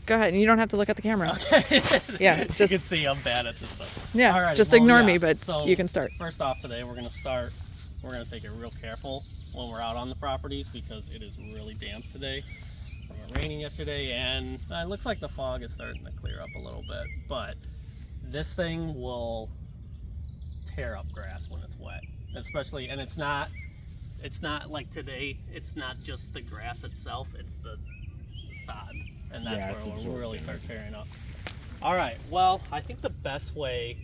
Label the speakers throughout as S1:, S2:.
S1: Go ahead. And you don't have to look at the camera.
S2: Okay.
S1: Yeah, just...
S2: You can see I'm bad at this stuff.
S1: Yeah,
S2: Alrighty,
S1: just
S2: well,
S1: ignore
S2: yeah.
S1: me, but
S2: So,
S1: you can start.
S2: First off today, we're going to take it real careful when we're out on the properties because it is really damp today. It was raining yesterday, and it looks like the fog is starting to clear up a little bit, but this thing will tear up grass when it's wet, especially, and it's not like today, it's not just the grass itself, it's the sod, and that's where we'll really start tearing up. All right, well, I think the best way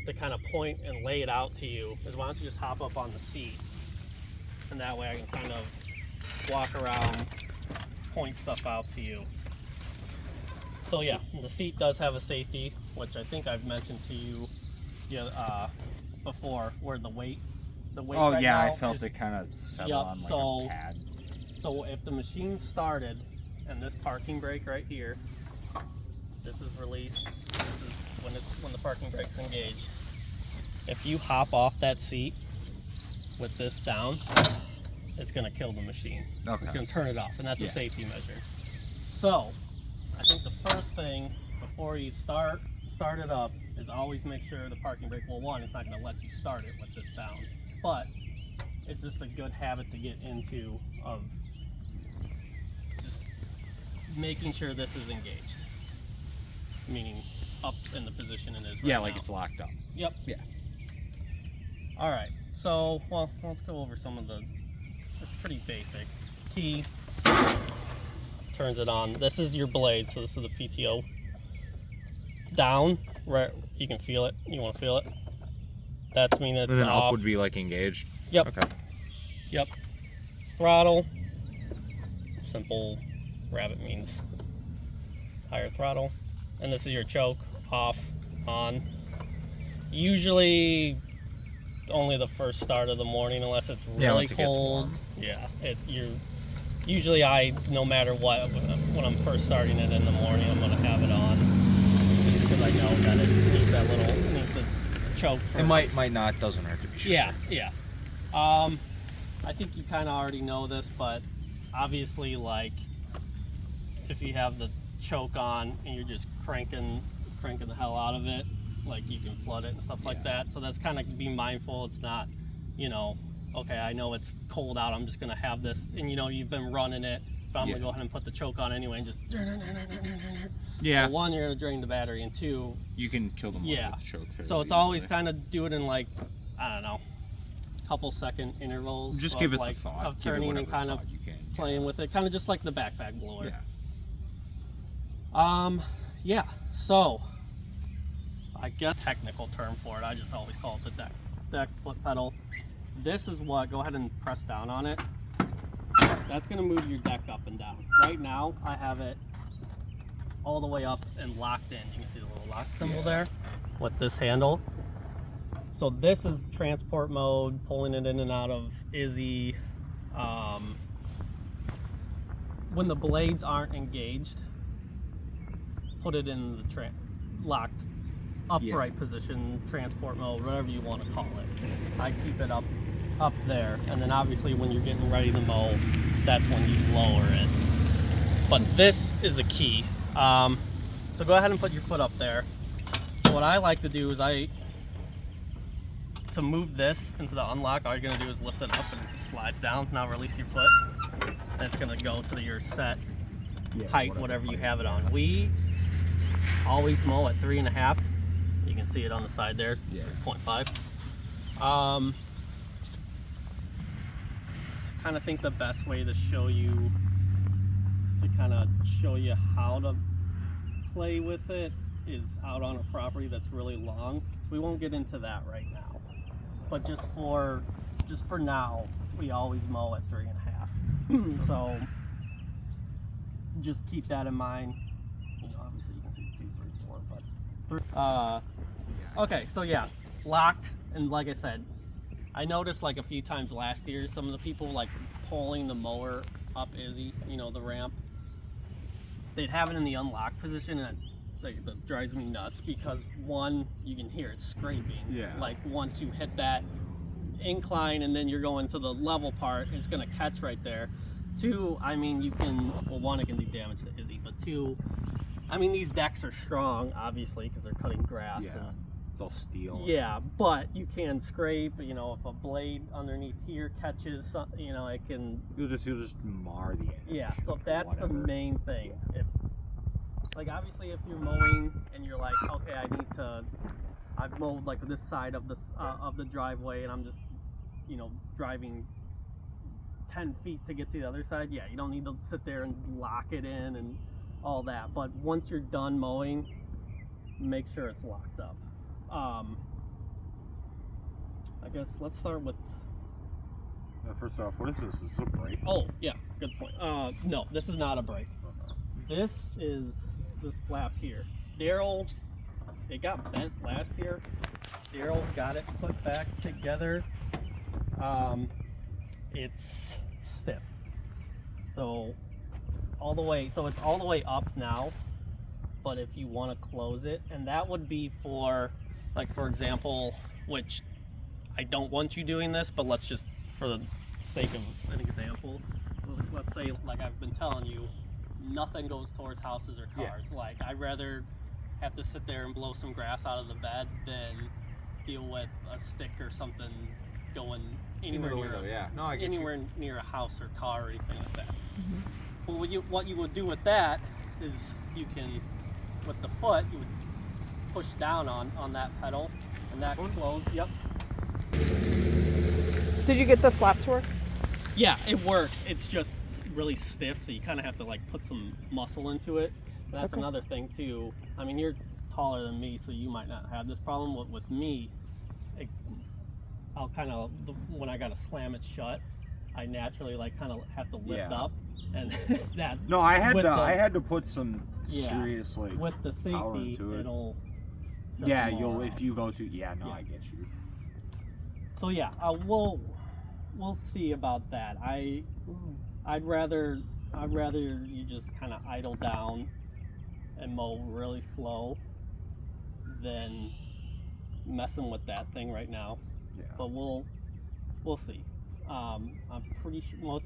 S2: to kind of point and lay it out to you is why don't you just hop up on the seat, and that way I can kind of walk around, point stuff out to you. So yeah, the seat does have a safety, which I think I've mentioned to you before, where the weight
S3: oh
S2: right
S3: yeah,
S2: now
S3: I felt
S2: is,
S3: it kind of settle on like a pad.
S2: So if the machine started and this parking brake right here, this is released, this is when the parking brake's engaged. If you hop off that seat with this down, it's going to kill the machine.
S3: Okay.
S2: It's going to turn it off, and that's a safety measure. So I think the first thing before you start it up is always make sure the parking brake, well, one, it's not going to let you start it with this down, but it's just a good habit to get into of just making sure this is engaged, meaning up in the position it is right
S3: Yeah, like
S2: now.
S3: It's locked up.
S2: Yep.
S3: Yeah.
S2: All right, so, well, let's go over some of it's pretty basic. Key, turns it on. This is your blade, so this is the PTO. Down, right, you can feel it. You want to feel it? That's mean it's
S3: And then
S2: off.
S3: up would be like engaged?
S2: Yep.
S3: Okay.
S2: Yep. Throttle, simple rabbit means higher throttle. And this is your choke, off, on. Usually only the first start of the morning unless it's really cold. Yeah, usually no matter what, when I'm first starting it in the morning, I'm gonna have it on just because I know that it needs the choke first.
S3: It might not, doesn't hurt to be sure.
S2: Yeah. I think you kind of already know this, but obviously, like, if you have the choke on and you're just cranking the hell out of it, like, you can flood it and stuff like that. So that's kind of, be mindful. It's not, okay, I know it's cold out, I'm just gonna have this, and you've been running it, but I'm gonna go ahead and put the choke on anyway and just
S3: Yeah.
S2: Well, one, you're gonna drain the battery, and two,
S3: you can kill them with the choke fairly
S2: so it's
S3: easily.
S2: always kind of do it in, like, I don't know, couple second intervals.
S3: Just
S2: of,
S3: give it
S2: like,
S3: the thought.
S2: of turning and kind of playing with it, kind of just like the backpack blower.
S3: Yeah.
S2: So I guess technical term for it, I just always call it the deck foot pedal. This is what, go ahead and press down on it. That's going to move your deck up and down. Right now I have it all the way up and locked in. You can see the little lock symbol there with this handle. So this is transport mode, pulling it in and out of Izzy. When the blades aren't engaged, put it in the locked upright position, transport mode, whatever you want to call it. I keep it up there, and then obviously when you're getting ready to mow, that's when you lower it. But this is a key. So go ahead and put your foot up there. What I like to do is to move this into the unlock, all you're gonna do is lift it up and it just slides down. Now release your foot, and it's gonna go to your set height, whatever you have it on. We always mow at 3.5. You can see it on the side there, 3.5. Kind of think the best way to show you how to play with it is out on a property that's really long. So we won't get into that right now. But just for now, we always mow at 3.5. So just keep that in mind. Obviously you can see 2, 3, 4, but okay, so yeah, locked. And like I said, I noticed like a few times last year, some of the people like pulling the mower up Izzy, the ramp, they'd have it in the unlocked position, and that drives me nuts because one, you can hear it scraping. Like once you hit that incline and then you're going to the level part, it's gonna catch right there. Two, I mean, one, it can do damage to Izzy, but two, I mean, these decks are strong, obviously, because they're cutting grass.
S3: Yeah.
S2: And,
S3: It's all steel.
S2: yeah, but you can scrape. You know, if a blade underneath here catches, you know, it can.
S3: You'll just mar the edge.
S2: Yeah, so that's the
S3: whatever.
S2: main thing. If, like, obviously, if you're mowing and you're like, okay, I've mowed like this side of the driveway, and I'm just, you know, driving 10 feet to get to the other side. Yeah, you don't need to sit there and lock it in and all that. But once you're done mowing, make sure it's locked up. I guess let's start with.
S3: First off, what is this? Is this a brake?
S2: Oh, yeah, good point. No, this is not a brake. This is this flap here. Daryl, it got bent last year. Daryl got it put back together. It's stiff. So it's all the way up now. But if you want to close it, and that would be for, like, for example, which I don't want you doing this, but let's just, for the sake of an example, let's say, like I've been telling you, nothing goes towards houses or cars. Yeah. Like, I'd rather have to sit there and blow some grass out of the bed than deal with a stick or something going anywhere near a house or car or anything like that.
S1: Mm-hmm.
S2: Well, what you would do with that is you can, with the foot, you would push down on that pedal, and that closes. Yep.
S1: Did you get the flap to work?
S2: Yeah, it works. It's just really stiff, so you kind of have to like put some muscle into it. But that's another thing too. I mean, you're taller than me, so you might not have this problem. With me, I'll kind of, when I gotta slam it shut, I naturally like kind of have to lift up, and that.
S3: No, I had to put some serious like
S2: with the safety, it'll.
S3: Yeah, if you go to I get you.
S2: So yeah, we'll see about that. I'd rather you just kind of idle down and mow really slow than messing with that thing right now.
S3: Yeah.
S2: But we'll see. I'm pretty sure